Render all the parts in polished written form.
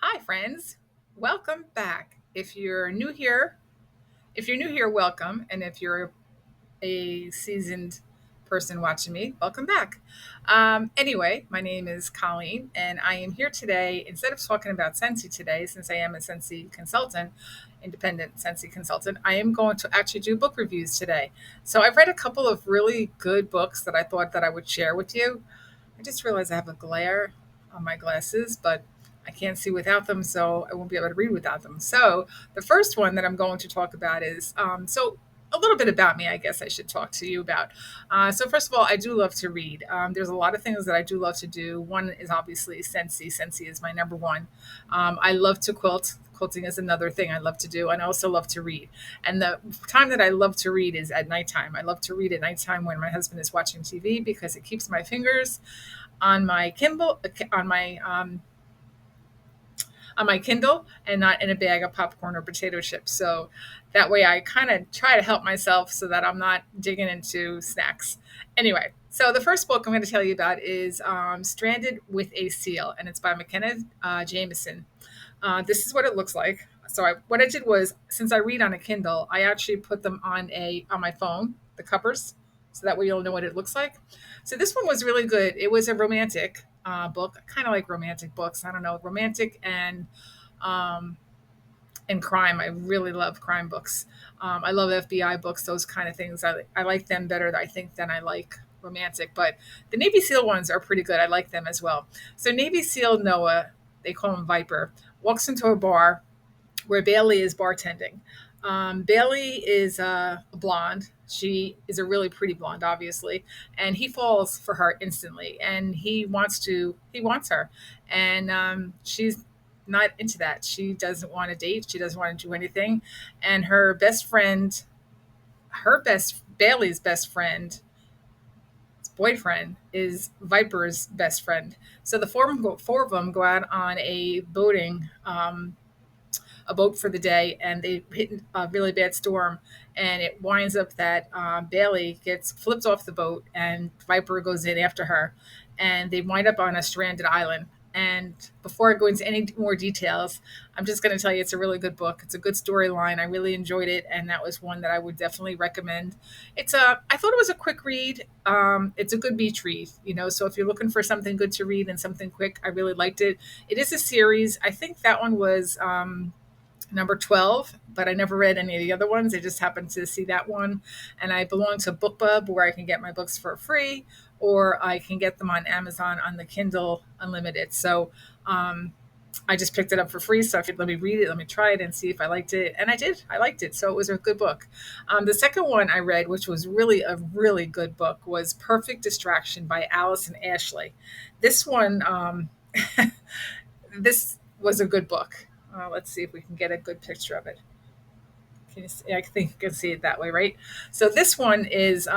Hi, friends. Welcome back. If you're new here, welcome. And if you're a seasoned person watching me, welcome back. Anyway, my name is Colleen, and I am here today. Instead of talking about Sensi today, since I am a Sensi consultant, independent Sensi consultant, I am going to actually do book reviews today. So I've read a couple of really good books that I thought that I would share with you. I just realized I have a glare on my glasses, but I can't see without them, so I won't be able to read without them. So the first one that I'm going to talk about is a little bit about me, I guess I should talk to you about. So first of all, I do love to read. There's a lot of things that I do love to do. One is obviously Sensi. Sensi is my number one. I love to quilt. Quilting is another thing I love to do, and I also love to read. And the time that I love to read is at nighttime. I love to read at nighttime when my husband is watching TV because it keeps my fingers on my Kindle on my Kindle and not in a bag of popcorn or potato chips. So that way I kind of try to help myself so that I'm not digging into snacks. Anyway, so the first book I'm going to tell you about is Stranded with a Seal, and it's by McKenna Jameson. This is what it looks like. What I did was, since I read on a Kindle, I actually put them on my phone, the covers, so that way you'll know what it looks like. So this one was really good. It was a romantic book, kind of like romantic books. I don't know, romantic um, and crime. I really love crime books. I love FBI books, those kind of things. I like them better, I think, than I like romantic. But the Navy SEAL ones are pretty good. I like them as well. So Navy SEAL Noah, they call him Viper, walks into a bar where Bailey is bartending. Bailey is a blonde. She is a really pretty blonde, obviously, and he falls for her instantly. And he wants her, and she's not into that. She doesn't want to date. She doesn't want to do anything. And Bailey's best friend, boyfriend, is Viper's best friend. So the four of them go out on a boat for the day, and they hit a really bad storm, and it winds up that Bailey gets flipped off the boat, and Viper goes in after her, and they wind up on a stranded island. And before I go into any more details, I'm just going to tell you it's a really good book. It's a good storyline. I really enjoyed it, and that was one that I would definitely recommend. I thought it was a quick read. It's a good beach read, So if you're looking for something good to read and something quick, I really liked it. It is a series. I think that one was number 12, but I never read any of the other ones. I just happened to see that one. And I belong to BookBub, where I can get my books for free, or I can get them on Amazon on the Kindle Unlimited. So I just picked it up for free. So if you'd let me read it, let me try it and see if I liked it. And I did. I liked it. So it was a good book. The second one I read, which was really a really good book, was Perfect Distraction by Allison Ashley. This one, this was a good book. Let's see if we can get a good picture of it. Can you see? I think you can see it that way, right? So this one is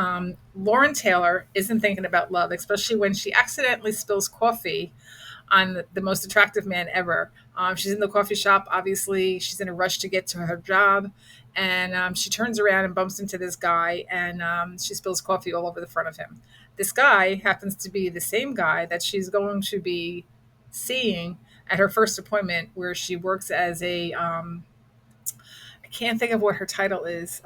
Lauren Taylor isn't thinking about love, especially when she accidentally spills coffee on the most attractive man ever. She's in the coffee shop. Obviously, she's in a rush to get to her job, and she turns around and bumps into this guy, and she spills coffee all over the front of him. This guy happens to be the same guy that she's going to be seeing at her first appointment, where she works as I can't think of what her title is.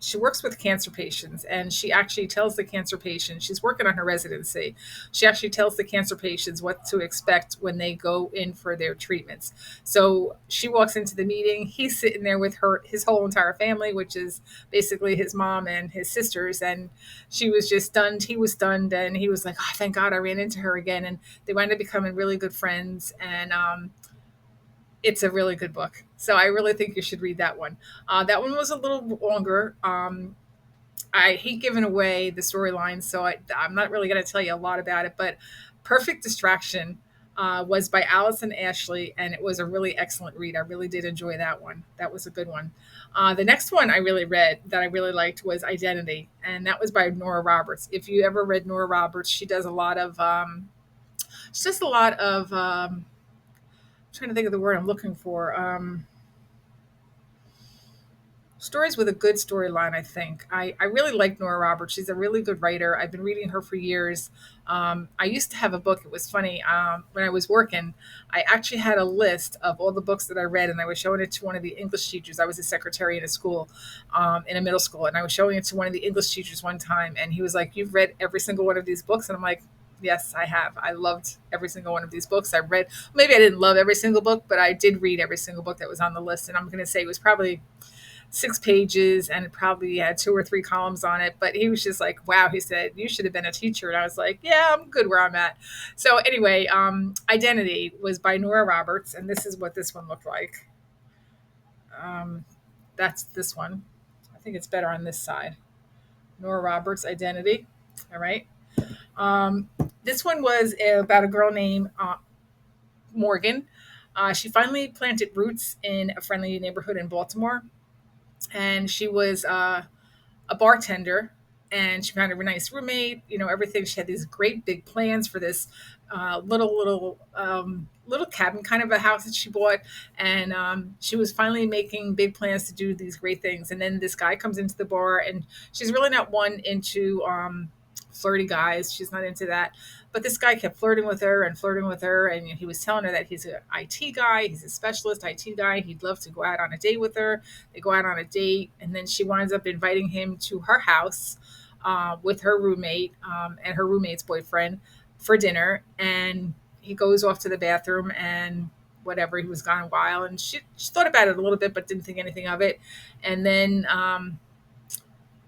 She works with cancer patients, and she actually tells the cancer patients, she's working on her residency. She actually tells the cancer patients what to expect when they go in for their treatments. So she walks into the meeting. He's sitting there with his whole entire family, which is basically his mom and his sisters. And she was just stunned. He was stunned, and he was like, "Oh, thank God I ran into her again." And they wind up becoming really good friends. And it's a really good book. So I really think you should read that one. That one was a little longer. I hate giving away the storyline, so I'm not really going to tell you a lot about it. But Perfect Distraction was by Allison Ashley, and it was a really excellent read. I really did enjoy that one. That was a good one. The next one I really read that I really liked was Identity, and that was by Nora Roberts. If you ever read Nora Roberts, she does a lot of trying to think of the word I'm looking for. stories with a good storyline, I think. I really like Nora Roberts. She's a really good writer. I've been reading her for years. I used to have a book. It was funny. When I was working, I actually had a list of all the books that I read, and I was showing it to one of the English teachers. I was a secretary in a school, in a middle school, and I was showing it to one of the English teachers one time, and he was like, "You've read every single one of these books?" And I'm like, yes, I have. I loved every single one of these books. I read, maybe I didn't love every single book, but I did read every single book that was on the list. And I'm going to say it was probably 6 pages and it probably had 2 or 3 columns on it. But he was just like, wow, he said, you should have been a teacher. And I was like, yeah, I'm good where I'm at. So anyway, Identity was by Nora Roberts. And this is what this one looked like. Um, that's this one. I think it's better on this side. Nora Roberts, Identity. All right. Um, this one was about a girl named Morgan. She finally planted roots in a friendly neighborhood in Baltimore, and she was a bartender. And she found a nice roommate. You know, everything. She had these great big plans for this little cabin, kind of a house that she bought, and she was finally making big plans to do these great things. And then this guy comes into the bar, and she's really not one into flirty guys. She's not into that. But this guy kept flirting with her, and he was telling her that he's an IT guy, he's a specialist IT guy. He'd love to go out on a date with her. They go out on a date, and then she winds up inviting him to her house with her roommate and her roommate's boyfriend for dinner. And he goes off to the bathroom and whatever, he was gone a while. And she thought about it a little bit, but didn't think anything of it. And then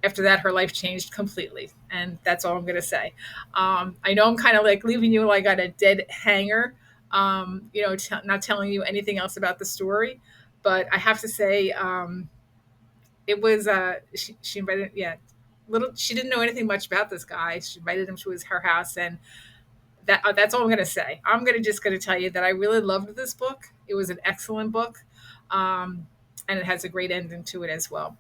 after that, her life changed completely. And that's all I'm going to say. I know I'm kind of like leaving you like on a dead hanger, not telling you anything else about the story. But I have to say, it was she invited, yeah, little. She didn't know anything much about this guy. She invited him to her house, and that's all I'm going to say. I'm going to tell you that I really loved this book. It was an excellent book, and it has a great ending to it as well.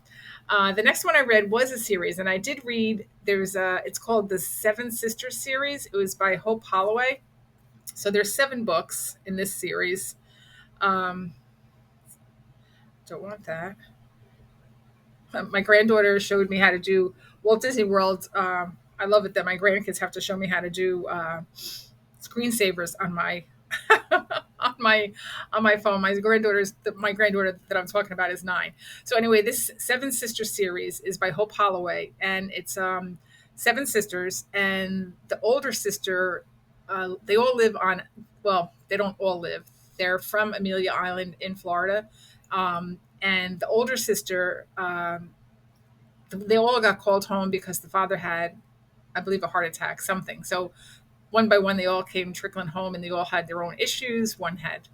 The next one I read was a series, and I did read. It's called the Seven Sisters series. It was by Hope Holloway. So there's 7 books in this series. Um, don't want that. My granddaughter showed me how to do Walt Disney World. I love it that my grandkids have to show me how to do screensavers on my on my on my phone. My granddaughter that I'm talking about is 9. So anyway, this Seven Sisters series is by Hope Holloway, and it's 7 sisters, and the older sister, they all live on. Well, they don't all live. They're from Amelia Island in Florida, and the older sister, they all got called home because the father had, I believe, a heart attack, something. So one by one, they all came trickling home, and they all had their own issues. One had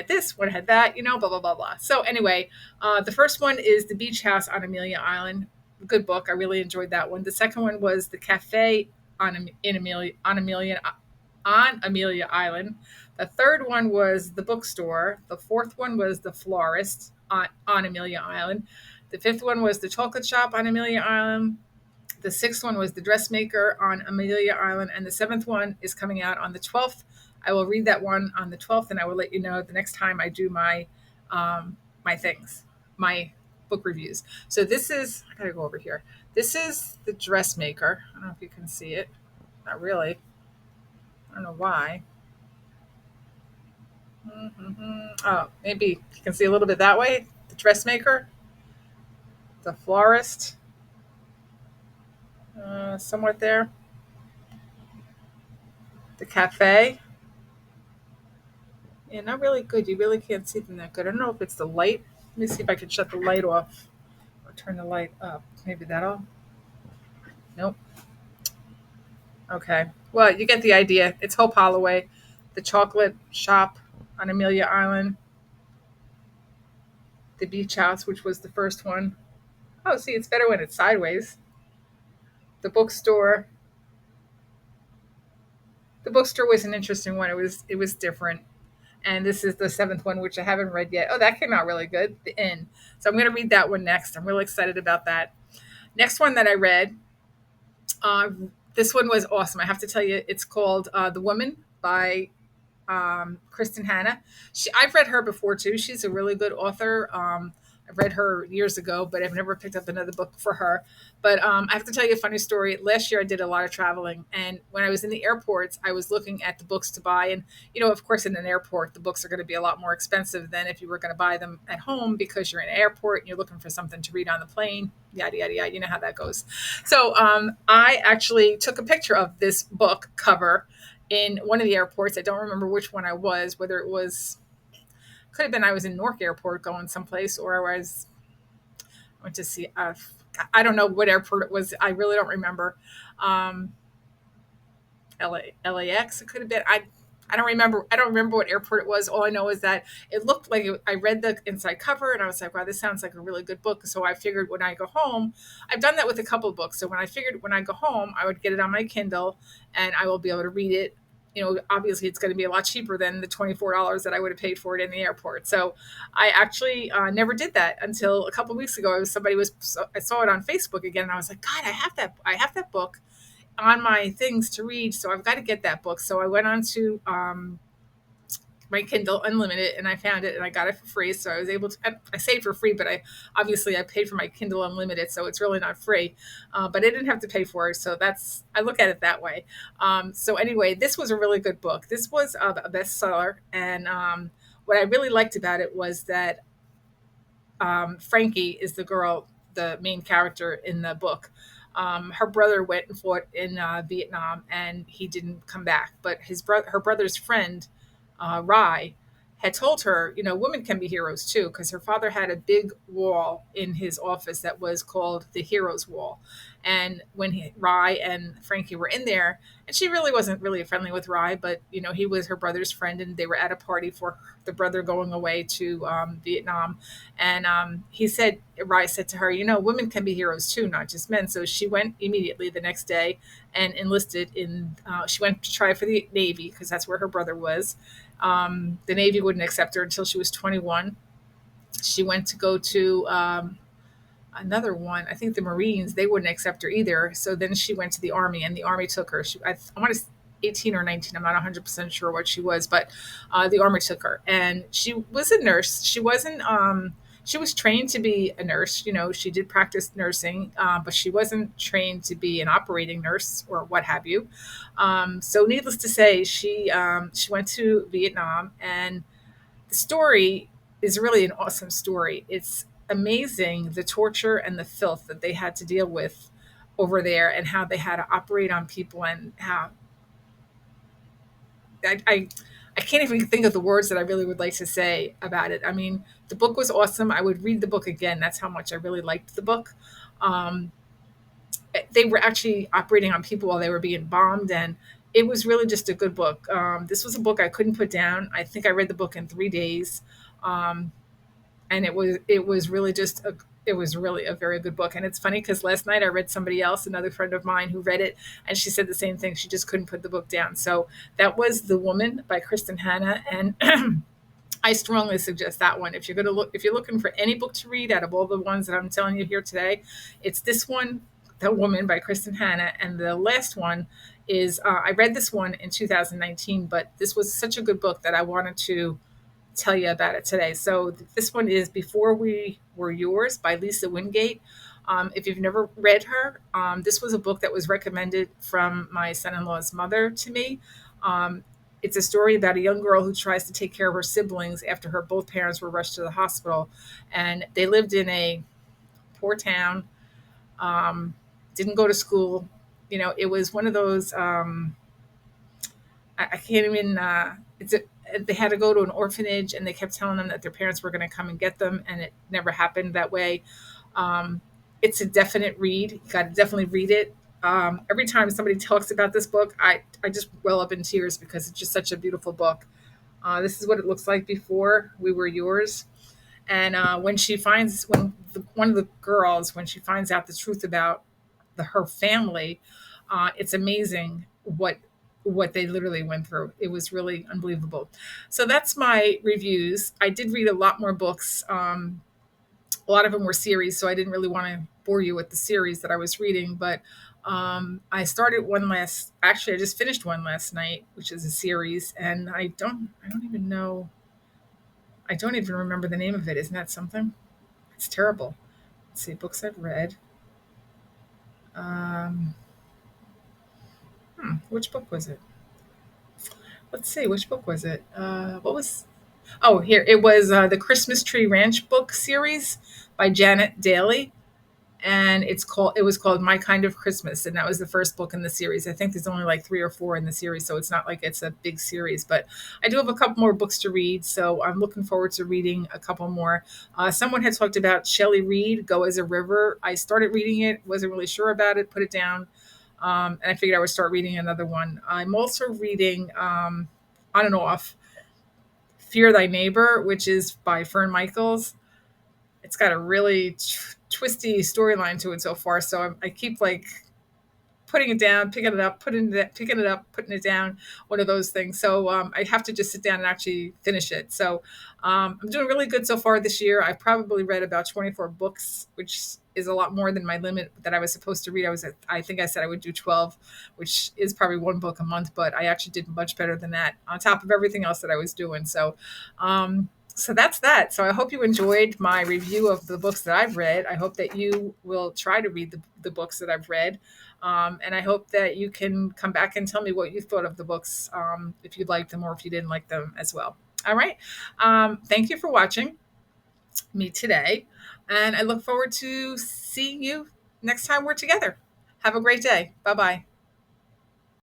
this, one had that, blah blah blah blah. So anyway, the first one is The Beach House on Amelia Island. Good book. I really enjoyed that one. The second one was The Cafe on Amelia Island. The third one was The Bookstore. The fourth one was The Florist on Amelia Island. The fifth one was The Chocolate Shop on Amelia Island. The sixth one was The Dressmaker on Amelia Island. And the seventh one is coming out on the 12th. I will read that one on the 12th, and I will let you know the next time I do my book reviews. So this is, I gotta go over here. This is The Dressmaker. I don't know if you can see it. Not really. I don't know why. Oh, maybe you can see a little bit that way. The Dressmaker, The Florist, somewhat there. The Cafe. Yeah, not really good. You really can't see them that good. I don't know if it's the light. Let me see if I can shut the light off or turn the light up. Maybe that'll. Nope. Okay. Well, you get the idea. It's Hope Holloway, The Chocolate Shop on Amelia Island, The Beach House, which was the first one. Oh, see, it's better when it's sideways. The Bookstore. The Bookstore was an interesting one. It was different. And this is the seventh one, which I haven't read yet. Oh, that came out really good. The Inn. So I'm going to read that one next. I'm really excited about that. Next one that I read, uh, this one was awesome. I have to tell you, it's called The Woman by Kristen Hanna. I've read her before too. She's a really good author. I've read her years ago, but I've never picked up another book for her. But I have to tell you a funny story. Last year, I did a lot of traveling, and when I was in the airports, I was looking at the books to buy. And of course, in an airport, the books are going to be a lot more expensive than if you were going to buy them at home because you're in an airport and you're looking for something to read on the plane. Yada yada yada. You know how that goes. So I actually took a picture of this book cover in one of the airports. I don't remember which one I was, whether it was could have been I was in Newark Airport going someplace, or I went to see. I don't know what airport it was. I really don't remember. Um, LAX. It could have been. I don't remember. I don't remember what airport it was. All I know is that it looked like I read the inside cover and I was like, wow, this sounds like a really good book. So I figured when I go home, I've done that with a couple of books. So when I figured when I go home, I would get it on my Kindle and I will be able to read it. Obviously it's going to be a lot cheaper than the $24 that I would have paid for it in the airport. So I actually never did that until a couple of weeks ago. I saw it on Facebook again, and I was like, God, I have that book on my things to read, so I've got to get that book. So I went on to my Kindle Unlimited and I found it and I got it for free. So I was able to, I say for free, but I paid for my Kindle Unlimited, so it's really not free. But I didn't have to pay for it, so I look at it that way. So anyway, this was a really good book. This was a bestseller, and what I really liked about it was that Frankie is the main character in the book. Her brother went and fought in Vietnam, and he didn't come back. But her brother's friend, Rye, had told her, women can be heroes too, because her father had a big wall in his office that was called the Heroes Wall. And when Rye and Frankie were in there, and she really wasn't really friendly with Rye, but he was her brother's friend, and they were at a party for the brother going away to Vietnam. And Rye said to her, women can be heroes too, not just men. So she went immediately the next day and enlisted in. She went to try for the Navy because that's where her brother was. The Navy wouldn't accept her until she was 21. She went to go to another one. I think the Marines, they wouldn't accept her either. So then she went to the Army, and the Army took her. I want to 18 or 19. I'm not 100% sure what she was, but the Army took her. And she was a nurse. She was trained to be a nurse. She did practice nursing, but she wasn't trained to be an operating nurse or what have you. So needless to say, she went to Vietnam, and the story is really an awesome story. It's amazing the torture and the filth that they had to deal with over there, and how they had to operate on people, and how I I can't even think of the words that I really would like to say about it. I mean, the book was awesome. I would read the book again. That's how much I really liked the book. Um, they were actually operating on people while they were being bombed, and it was really just a good book. This was a book I couldn't put down. I think I read the book in 3 days. Um, and it was really it was really a very good book. And it's funny because last night I read somebody else, another friend of mine, who read it, and she said the same thing. She just couldn't put the book down. So that was The Woman by Kristen Hanna, and I strongly suggest that one. If you're looking for any book to read out of all the ones that I'm telling you here today, it's this one, The Woman by Kristen Hanna. And the last one is I read this one in 2019, but this was such a good book that I wanted to tell you about it today. So this one is Before We Were Yours by Lisa Wingate. If you've never read her, this was a book that was recommended from my son-in-law's mother to me. Um, it's a story about a young girl who tries to take care of her siblings after her both parents were rushed to the hospital, and they lived in a poor town. Um, didn't go to school. It was one of those. I can't even. They had to go to an orphanage, and they kept telling them that their parents were going to come and get them, and it never happened that way. Um, it's a definite read. You got to definitely read it. Every time somebody talks about this book, I just well up in tears because it's just such a beautiful book. This is what it looks like before we were yours. And one of the girls, when she finds out the truth about her family, it's amazing what they literally went through. It was really unbelievable. So that's my reviews. I did read a lot more books. A lot of them were series, so I didn't really want to bore you with the series that I was reading. But I started one last. Actually, I just finished one last night, which is a series, and I don't even know. I don't even remember the name of it. Isn't that something? It's terrible. Let's see, books I've read. Um, which book was it? Let's see, which book was it? What was? Oh, here it was. The Christmas Tree Ranch book series by Janet Daly, and it was called My Kind of Christmas, and that was the first book in the series. I think there's only like three or four in the series, so it's not like it's a big series. But I do have a couple more books to read, so I'm looking forward to reading a couple more. Someone had talked about Shelley Reed, Go as a River. I started reading it, wasn't really sure about it, put it down, and I figured I would start reading another one. I'm also reading on and off Fear Thy Neighbor, which is by Fern Michaels. It's got a really twisty storyline to it so far. So I keep like putting it down, picking it up, picking it up, putting it down, one of those things. So I have to just sit down and actually finish it. So I'm doing really good so far this year. I've probably read about 24 books, which is a lot more than my limit that I was supposed to read. I think I said I would do 12, which is probably one book a month, but I actually did much better than that on top of everything else that I was doing. So that's that. So I hope you enjoyed my review of the books that I've read. I hope that you will try to read the books that I've read. And I hope that you can come back and tell me what you thought of the books, if you liked them or if you didn't like them as well. All right. Thank you for watching me today. And I look forward to seeing you next time we're together. Have a great day. Bye bye.